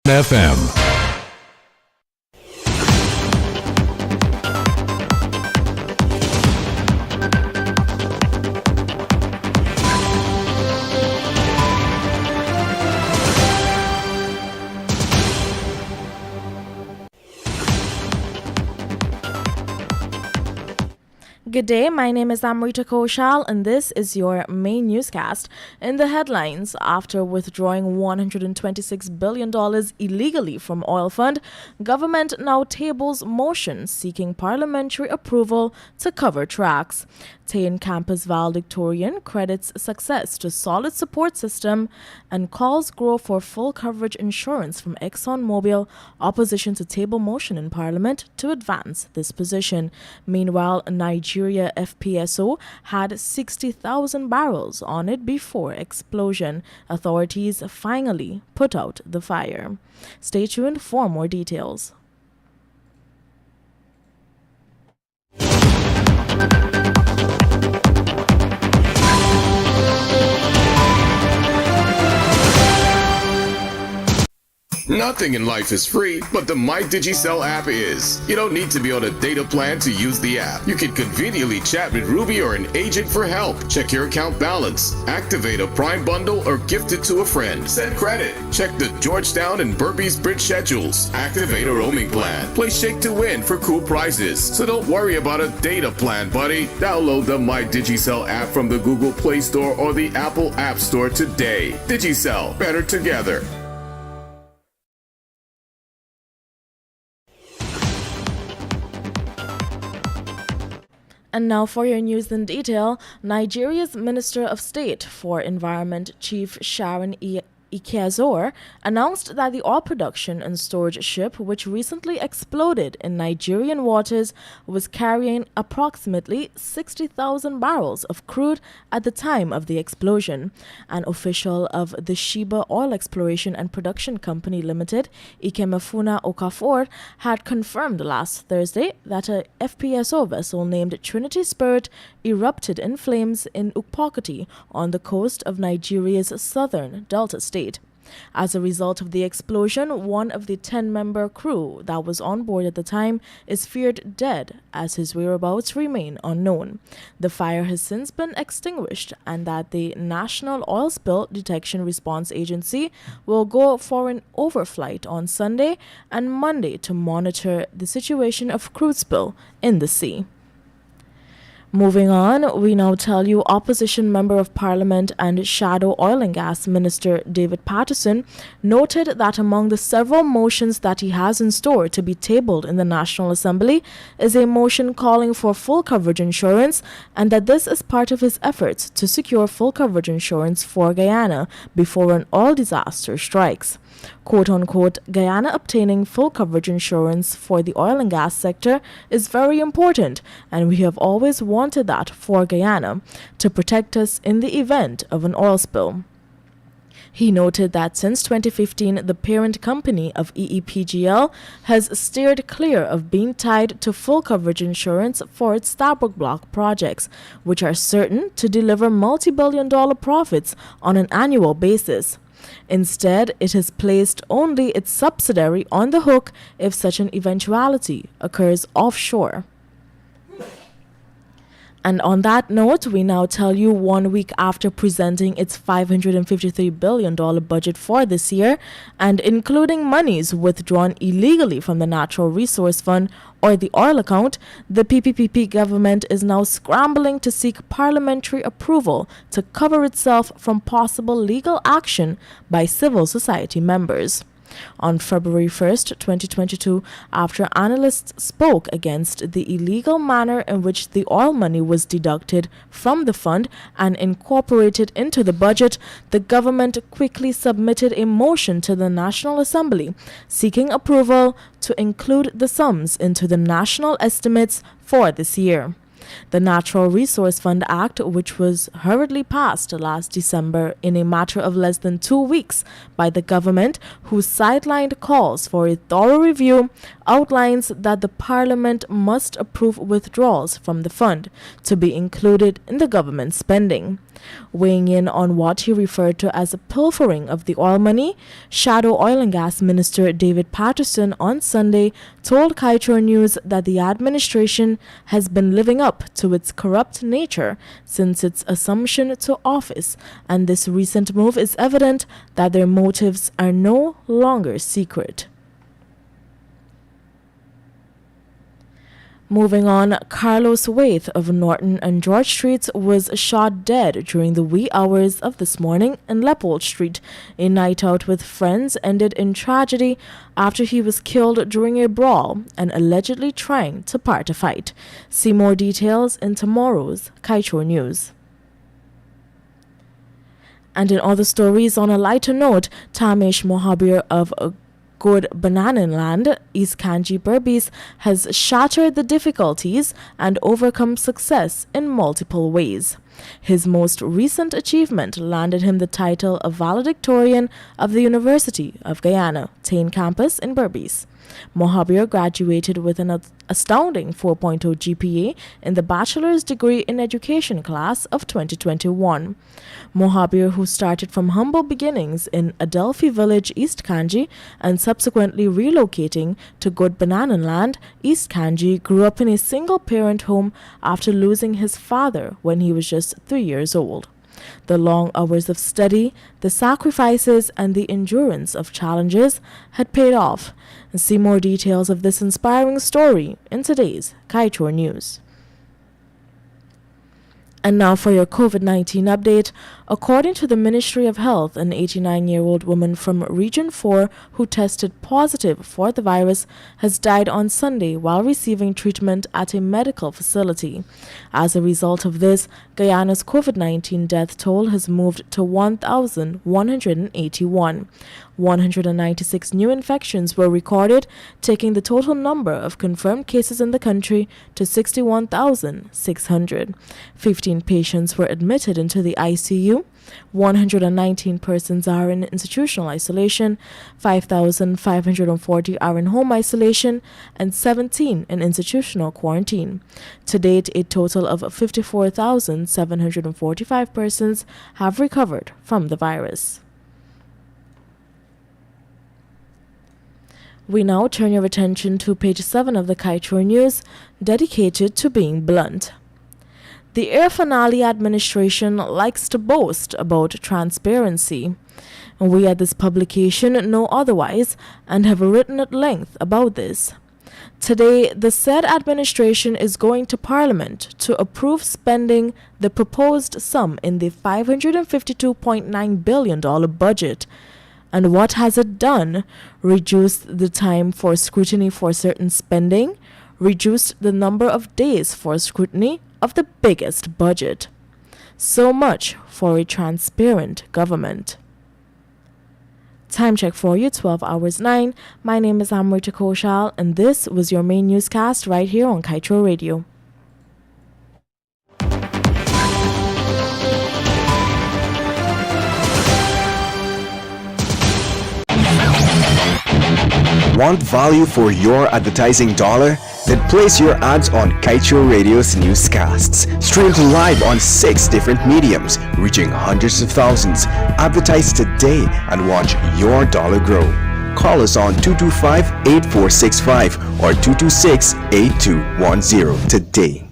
FM. Good day, my name is Amrita Koshal and this is your main newscast. In the headlines, after withdrawing $126 billion illegally from oil fund, government now tables motion seeking parliamentary approval to cover tracks. Tain campus valedictorian credits success to solid support system and calls grow for full coverage insurance from ExxonMobil, opposition to table motion in parliament to advance this position. Meanwhile, Nigeria FPSO had 60,000 barrels on it before explosion. Authorities finally put out the fire. Stay tuned for more details. Nothing in life is free, but the MyDigiCell app is. You don't need to be on a data plan to use the app. You can conveniently chat with Ruby or an agent for help. Check your account balance, activate a Prime bundle, or gift it to a friend. Send credit. Check the Georgetown and Burpees Bridge schedules. Activate a roaming plan. Play Shake to Win for cool prizes. So don't worry about a data plan, buddy. Download the MyDigiCell app from the Google Play Store or the Apple App Store today. Digicel, better together. And now for your news in detail, Nigeria's Minister of State for Environment, Chief Sharon Kaieteur, announced that the oil production and storage ship, which recently exploded in Nigerian waters, was carrying approximately 60,000 barrels of crude at the time of the explosion. An official of the Sheba Oil Exploration and Production Company Limited, Ikemefuna Okafor, had confirmed last Thursday that a FPSO vessel named Trinity Spirit erupted in flames in Ukpokoti on the coast of Nigeria's southern Delta State. As a result of the explosion, one of the 10-member crew that was on board at the time is feared dead, as his whereabouts remain unknown. The fire has since been extinguished, and that the National Oil Spill Detection Response Agency will go for an overflight on Sunday and Monday to monitor the situation of crude spill in the sea. Moving on, we now tell you opposition member of parliament and shadow oil and gas minister David Patterson noted that among the several motions that he has in store to be tabled in the National Assembly is a motion calling for full coverage insurance, and that this is part of his efforts to secure full coverage insurance for Guyana before an oil disaster strikes. Quote-unquote, Guyana obtaining full coverage insurance for the oil and gas sector is very important, and we have always wanted that for Guyana to protect us in the event of an oil spill. He noted that since 2015, the parent company of EEPGL has steered clear of being tied to full coverage insurance for its Stabroek Block projects, which are certain to deliver multi-billion-dollar profits on an annual basis. Instead, it has placed only its subsidiary on the hook if such an eventuality occurs offshore. And on that note, we now tell you 1 week after presenting its $553 billion budget for this year, and including monies withdrawn illegally from the Natural Resource Fund or the oil account, the PPPP government is now scrambling to seek parliamentary approval to cover itself from possible legal action by civil society members. On February 1st, 2022, after analysts spoke against the illegal manner in which the oil money was deducted from the fund and incorporated into the budget, the government quickly submitted a motion to the National Assembly seeking approval to include the sums into the national estimates for this year. The Natural Resource Fund Act, which was hurriedly passed last December in a matter of less than 2 weeks by the government, whose sidelined calls for a thorough review, outlines that the Parliament must approve withdrawals from the fund to be included in the government spending. Weighing in on what he referred to as a pilfering of the oil money, Shadow Oil and Gas Minister David Patterson on Sunday told Kaieteur News that the administration has been living up to its corrupt nature since its assumption to office, and this recent move is evident that their motives are no longer secret. Moving on, Carlos Waith of Norton and George Streets was shot dead during the wee hours of this morning in Leopold Street. A night out with friends ended in tragedy after he was killed during a brawl and allegedly trying to part a fight. See more details in tomorrow's Kaieteur News. And in other stories, on a lighter note, Tamesh Mohabir of Good Banananland, East Kanji Berbice, has shattered the difficulties and overcome success in multiple ways. His most recent achievement landed him the title of valedictorian of the University of Guyana, Tain campus in Berbice. Mohabir graduated with an astounding 4.0 GPA in the Bachelor's Degree in Education class of 2021. Mohabir, who started from humble beginnings in Adelphi Village, East Kanji, and subsequently relocating to Good Banananland, East Kanji, grew up in a single-parent home after losing his father when he was just 3 years old. The long hours of study, the sacrifices, and the endurance of challenges had paid off. And see more details of this inspiring story in today's Kaieteur News. And now for your COVID-19 update. According to the Ministry of Health, an 89-year-old woman from Region 4 who tested positive for the virus has died on Sunday while receiving treatment at a medical facility. As a result of this, Guyana's COVID-19 death toll has moved to 1,181. 196 new infections were recorded, taking the total number of confirmed cases in the country to 61,600. 15 patients were admitted into the ICU. 119 persons are in institutional isolation, 5,540 are in home isolation, and 17 in institutional quarantine. To date, a total of 54,745 persons have recovered from the virus. We now turn your attention to page 7 of the Kaieteur News, dedicated to being blunt. The Air Finale administration likes to boast about transparency. We at this publication know otherwise and have written at length about this. Today, the said administration is going to Parliament to approve spending the proposed sum in the $552.9 billion budget. And what has it done? Reduced the time for scrutiny for certain spending, reduced the number of days for scrutiny of the biggest budget. So much for a transparent government. Time check for you, 12 hours 9. My name is Amrita Koshal, and this was your main newscast right here on Kaieteur Radio. Want value for your advertising dollar? Then place your ads on Kaieteur Radio's newscasts. Streamed live on 6 different mediums, reaching hundreds of thousands. Advertise today and watch your dollar grow. Call us on 225-8465 or 226-8210 today.